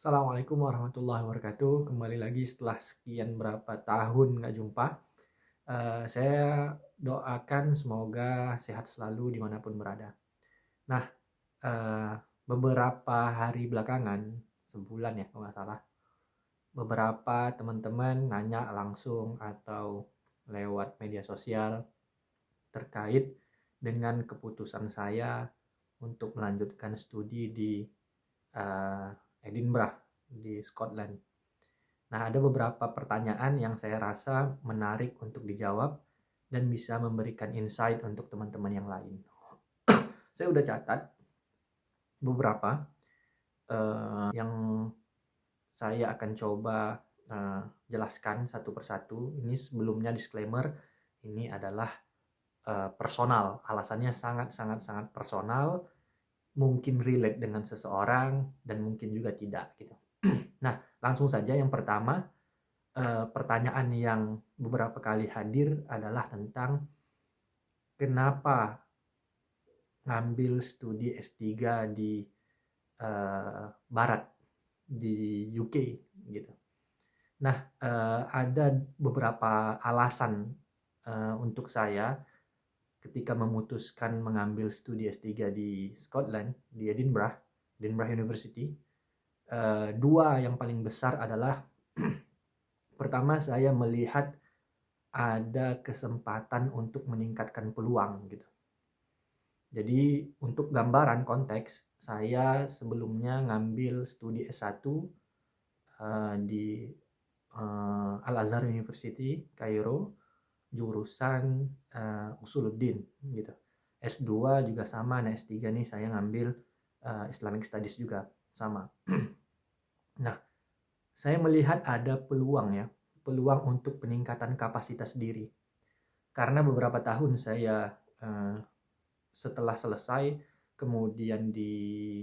Assalamualaikum warahmatullahi wabarakatuh. Kembali lagi setelah sekian berapa tahun nggak jumpa. Saya doakan semoga sehat selalu dimanapun berada. Nah, eee, beberapa hari belakangan, sebulan ya kalau nggak salah, beberapa teman-teman nanya langsung atau lewat media sosial terkait dengan keputusan saya untuk melanjutkan studi di, eee, Edinburgh di Scotland. Nah, ada beberapa pertanyaan yang saya rasa menarik untuk dijawab dan bisa memberikan insight untuk teman-teman yang lain. Saya udah catat beberapa yang saya akan coba jelaskan satu persatu. Ini sebelumnya disclaimer, ini adalah personal. Alasannya sangat sangat sangat personal, mungkin relate dengan seseorang dan mungkin juga tidak gitu. Nah, langsung saja yang pertama. Pertanyaan yang beberapa kali hadir adalah tentang kenapa ngambil studi S3 di barat, di UK gitu. Nah, ada beberapa alasan untuk saya ketika memutuskan mengambil studi S3 di Scotland, di Edinburgh University. Dua yang paling besar adalah pertama, saya melihat ada kesempatan untuk meningkatkan peluang gitu. Jadi untuk gambaran konteks, saya sebelumnya ngambil studi S1 di Al-Azhar University, Kairo, jurusan Usuluddin gitu. S2 juga sama, nah S3 nih saya ngambil Islamic Studies juga sama. Nah, saya melihat ada peluang ya, peluang untuk peningkatan kapasitas diri. Karena beberapa tahun saya setelah selesai kemudian diajak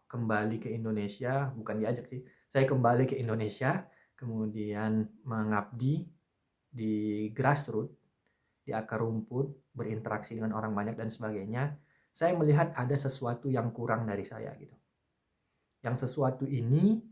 kembali ke Indonesia, bukan diajak sih, saya kembali ke Indonesia, kemudian mengabdi di grassroots, di akar rumput, berinteraksi dengan orang banyak dan sebagainya. Saya melihat ada sesuatu yang kurang dari saya gitu. Yang sesuatu ini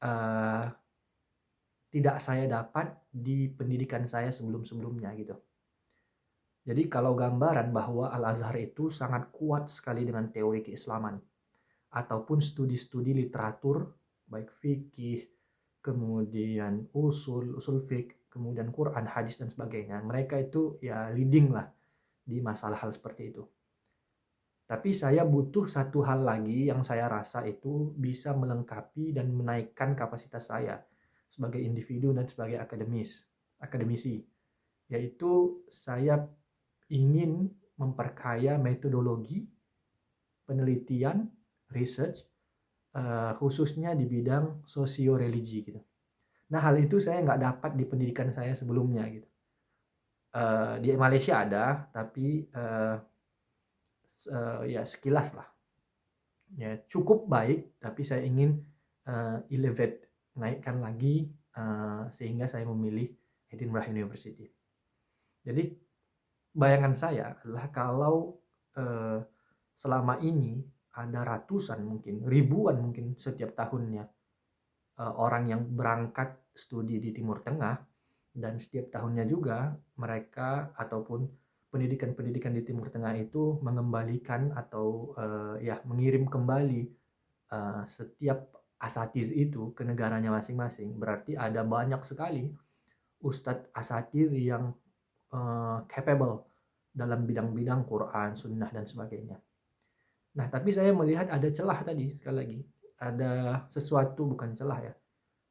uh, tidak saya dapat di pendidikan saya sebelum-sebelumnya gitu. Jadi kalau gambaran bahwa Al-Azhar itu sangat kuat sekali dengan teori keislaman ataupun studi-studi literatur baik fikih, kemudian usul fik, kemudian Quran, hadis dan sebagainya. Mereka itu ya leading lah di masalah hal seperti itu. Tapi saya butuh satu hal lagi yang saya rasa itu bisa melengkapi dan menaikkan kapasitas saya sebagai individu dan sebagai akademisi, yaitu saya ingin memperkaya metodologi penelitian, research, khususnya di bidang sosio-religi gitu. Nah, hal itu saya nggak dapat di pendidikan saya sebelumnya gitu. Di Malaysia ada, tapi ya sekilas lah. Ya cukup baik, tapi saya ingin elevate, naikkan lagi sehingga saya memilih Edinburgh University. Jadi bayangan saya adalah kalau selama ini ada ratusan mungkin ribuan mungkin setiap tahunnya orang yang berangkat studi di Timur Tengah, dan setiap tahunnya juga mereka ataupun pendidikan-pendidikan di Timur Tengah itu mengembalikan atau ya mengirim kembali setiap asatiz itu ke negaranya masing-masing. Berarti ada banyak sekali ustadz asatiz yang capable dalam bidang-bidang Quran, Sunnah dan sebagainya. Nah, tapi saya melihat ada celah tadi, sekali lagi. Ada sesuatu, bukan celah ya.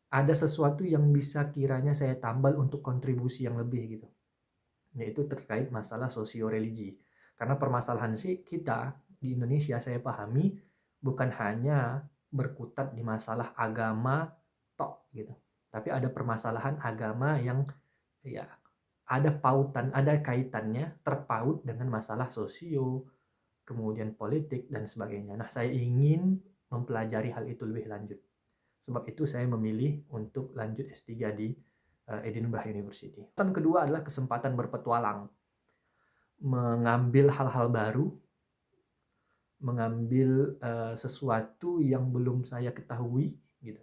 Ada sesuatu yang bisa kiranya saya tambal untuk kontribusi yang lebih gitu. Yaitu terkait masalah sosio-religi. Karena permasalahan sih kita di Indonesia saya pahami bukan hanya berkutat di masalah agama tok gitu. Tapi ada permasalahan agama yang ya ada pautan, ada kaitannya terpaut dengan masalah sosio, kemudian politik dan sebagainya. Nah, saya ingin mempelajari hal itu lebih lanjut. Sebab itu saya memilih untuk lanjut S3 di Edinburgh University. Alasan kedua adalah kesempatan berpetualang, mengambil hal-hal baru, mengambil sesuatu yang belum saya ketahui gitu.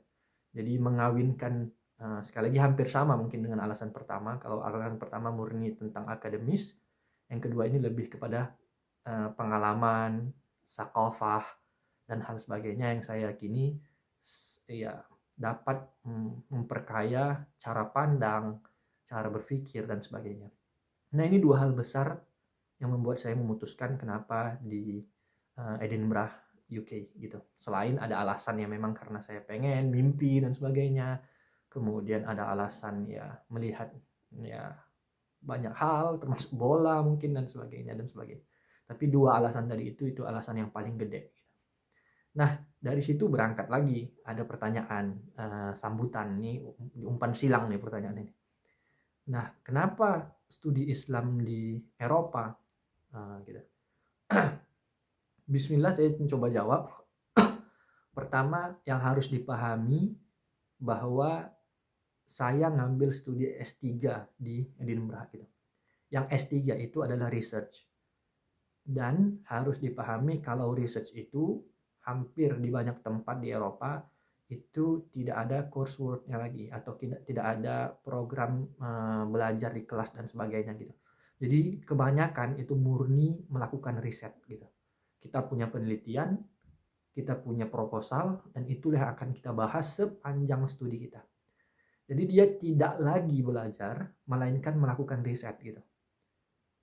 Jadi mengawinkan sekali lagi hampir sama mungkin dengan alasan pertama. Kalau alasan pertama murni tentang akademis, yang kedua ini lebih kepada pengalaman, sakofah, dan hal sebagainya yang saya yakini ya dapat memperkaya cara pandang, cara berpikir, dan sebagainya. Nah, ini dua hal besar yang membuat saya memutuskan kenapa di Edinburgh, UK gitu. Selain ada alasan yang memang karena saya pengen, mimpi dan sebagainya. Kemudian ada alasan ya melihat ya banyak hal termasuk bola mungkin dan sebagainya dan sebagainya. Tapi dua alasan tadi itu alasan yang paling gede. Nah, dari situ berangkat lagi ada pertanyaan sambutan nih, umpan silang nih pertanyaan ini. Nah, kenapa studi Islam di Eropa? Gitu. Bismillah saya mencoba jawab. Pertama yang harus dipahami bahwa saya ngambil studi S3 di Edinburgh gitu. Yang S3 itu adalah research. Dan harus dipahami kalau research itu hampir di banyak tempat di Eropa itu tidak ada coursework-nya lagi atau tidak ada program belajar di kelas dan sebagainya gitu. Jadi kebanyakan itu murni melakukan riset gitu. Kita punya penelitian, kita punya proposal, dan itulah yang akan kita bahas sepanjang studi kita. Jadi dia tidak lagi belajar, melainkan melakukan riset gitu.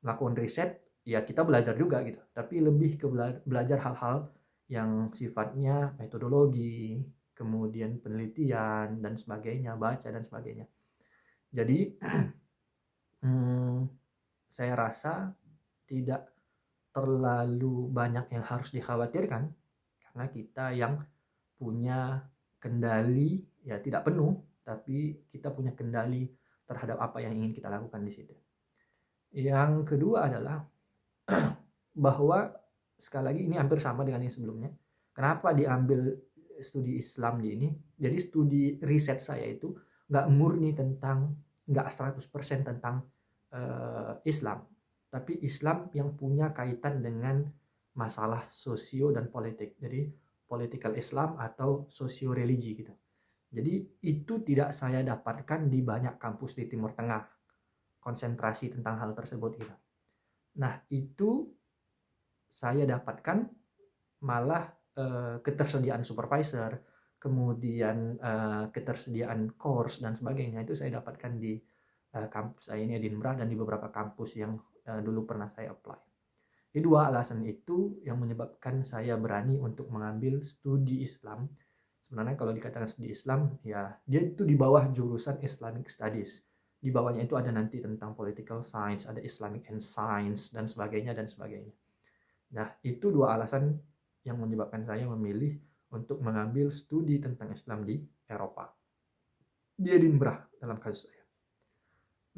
Melakukan riset, ya kita belajar juga gitu, tapi lebih ke belajar hal-hal yang sifatnya metodologi, kemudian penelitian, dan sebagainya, baca, dan sebagainya. Jadi, saya rasa tidak terlalu banyak yang harus dikhawatirkan, karena kita yang punya kendali, ya tidak penuh, tapi kita punya kendali terhadap apa yang ingin kita lakukan di situ. Yang kedua adalah bahwa sekali lagi ini hampir sama dengan yang sebelumnya. Kenapa diambil studi Islam di ini? Jadi studi riset saya itu nggak murni tentang, nggak 100% tentang Islam, tapi Islam yang punya kaitan dengan masalah sosio dan politik. Jadi political Islam atau sosio religi gitu. Jadi itu tidak saya dapatkan di banyak kampus di Timur Tengah, konsentrasi tentang hal tersebut gitu. Nah, itu saya dapatkan malah ketersediaan supervisor, kemudian ketersediaan course dan sebagainya itu saya dapatkan di kampus saya ini Edinburgh dan di beberapa kampus yang dulu pernah saya apply. Jadi dua alasan itu yang menyebabkan saya berani untuk mengambil studi Islam. Sebenarnya kalau dikatakan studi Islam, ya dia itu di bawah jurusan Islamic Studies. Di bawahnya itu ada nanti tentang political science, ada Islamic and Science, dan sebagainya, dan sebagainya. Nah, itu dua alasan yang menyebabkan saya memilih untuk mengambil studi tentang Islam di Eropa. Di Edinburgh dalam kasus saya.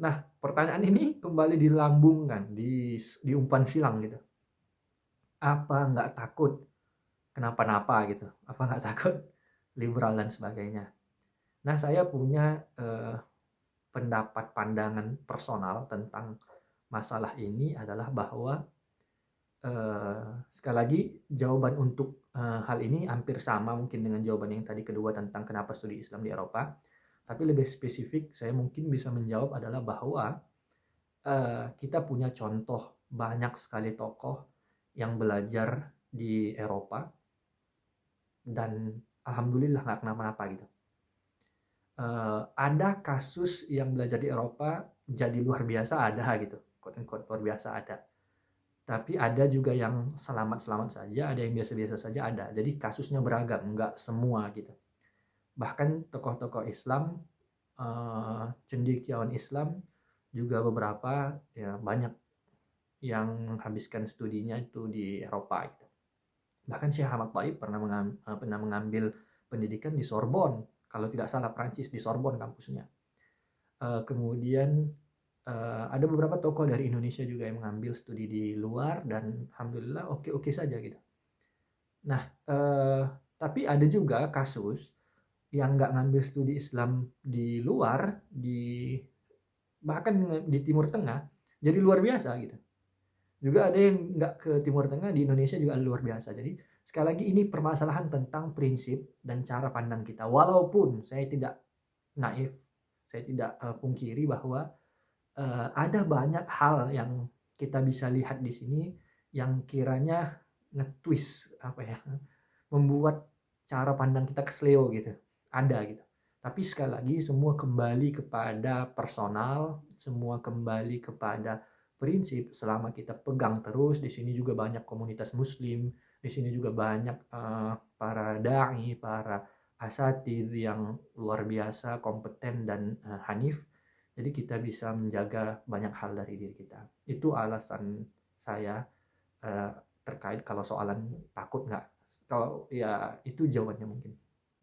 Nah, pertanyaan ini kembali dilambungkan, di umpan silang gitu. Apa nggak takut kenapa-napa gitu? Apa nggak takut liberal dan sebagainya? Nah, saya punya pendapat pandangan personal tentang masalah ini adalah bahwa sekali lagi jawaban untuk hal ini hampir sama mungkin dengan jawaban yang tadi kedua tentang kenapa studi Islam di Eropa. Tapi lebih spesifik saya mungkin bisa menjawab adalah bahwa kita punya contoh banyak sekali tokoh yang belajar di Eropa dan alhamdulillah nggak kenapa-napa gitu. Ada kasus yang belajar di Eropa jadi luar biasa, ada gitu, quote-unquote luar biasa ada. Tapi ada juga yang selamat-selamat saja, ada yang biasa-biasa saja ada. Jadi kasusnya beragam, nggak semua gitu. Bahkan tokoh-tokoh Islam, cendekiawan Islam juga beberapa ya banyak yang menghabiskan studinya itu di Eropa gitu. Bahkan Syekh Ahmad Thaib pernah mengambil pendidikan di Sorbonne, kalau tidak salah Prancis, di Sorbonne kampusnya. Kemudian ada beberapa tokoh dari Indonesia juga yang mengambil studi di luar dan alhamdulillah oke-oke saja gitu. Nah, tapi ada juga kasus yang nggak ngambil studi Islam di luar, bahkan di Timur Tengah, jadi luar biasa gitu. Juga ada yang nggak ke Timur Tengah, di Indonesia juga luar biasa. Jadi sekali lagi ini permasalahan tentang prinsip dan cara pandang kita. Walaupun saya tidak naif, saya tidak pungkiri bahwa ada banyak hal yang kita bisa lihat di sini yang kiranya nge-twist apa ya, membuat cara pandang kita kesleo gitu. Ada gitu. Tapi sekali lagi semua kembali kepada personal, semua kembali kepada prinsip. Selama kita pegang terus, di sini juga banyak komunitas muslim, di sini juga banyak para dai, para asatidz yang luar biasa kompeten dan hanif. Jadi kita bisa menjaga banyak hal dari diri kita. Itu alasan saya eh, terkait kalau soalan takut nggak. Kalau ya itu jawabannya mungkin.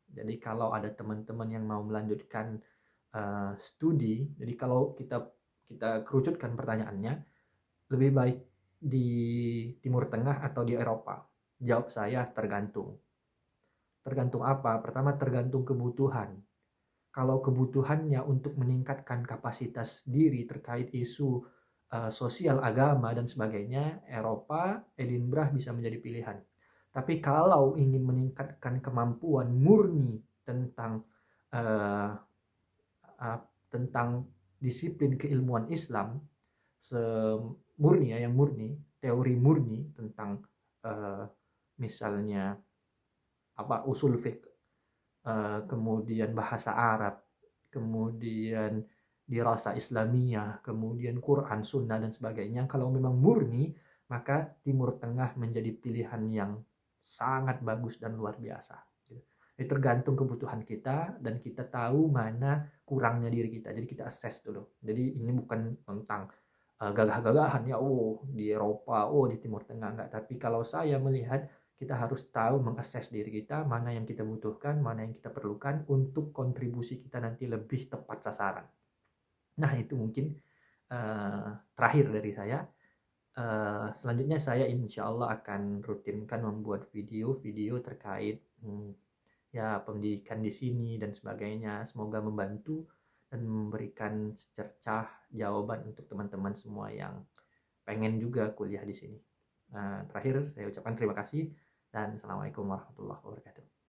Jadi kalau ada teman-teman yang mau melanjutkan studi, jadi kalau kita kita kerucutkan pertanyaannya, lebih baik di Timur Tengah atau di Eropa? Jawab saya tergantung. Tergantung apa? Pertama tergantung kebutuhan. Kalau kebutuhannya untuk meningkatkan kapasitas diri terkait isu sosial, agama, dan sebagainya, Eropa, Edinburgh bisa menjadi pilihan. Tapi kalau ingin meningkatkan kemampuan murni tentang uh, uh, tentang disiplin keilmuan Islam, semurni ya, yang murni, teori murni tentang uh, misalnya apa usul fiqh, kemudian bahasa Arab, kemudian dirasa Islamiyah, kemudian Quran, Sunnah, dan sebagainya. Kalau memang murni, maka Timur Tengah menjadi pilihan yang sangat bagus dan luar biasa. Itu tergantung kebutuhan kita dan kita tahu mana kurangnya diri kita. Jadi kita assess dulu. Jadi ini bukan tentang gagah-gagahan ya, oh di Eropa, oh di Timur Tengah, enggak. Tapi kalau saya melihat kita harus tahu mengakses diri kita, mana yang kita butuhkan, mana yang kita perlukan untuk kontribusi kita nanti lebih tepat sasaran. Nah, itu mungkin terakhir dari saya. Selanjutnya saya insya Allah akan rutinkan membuat video-video terkait ya pendidikan di sini dan sebagainya. Semoga membantu dan memberikan secercah jawaban untuk teman-teman semua yang pengen juga kuliah di sini. Terakhir saya ucapkan terima kasih dan assalamualaikum warahmatullahi wabarakatuh.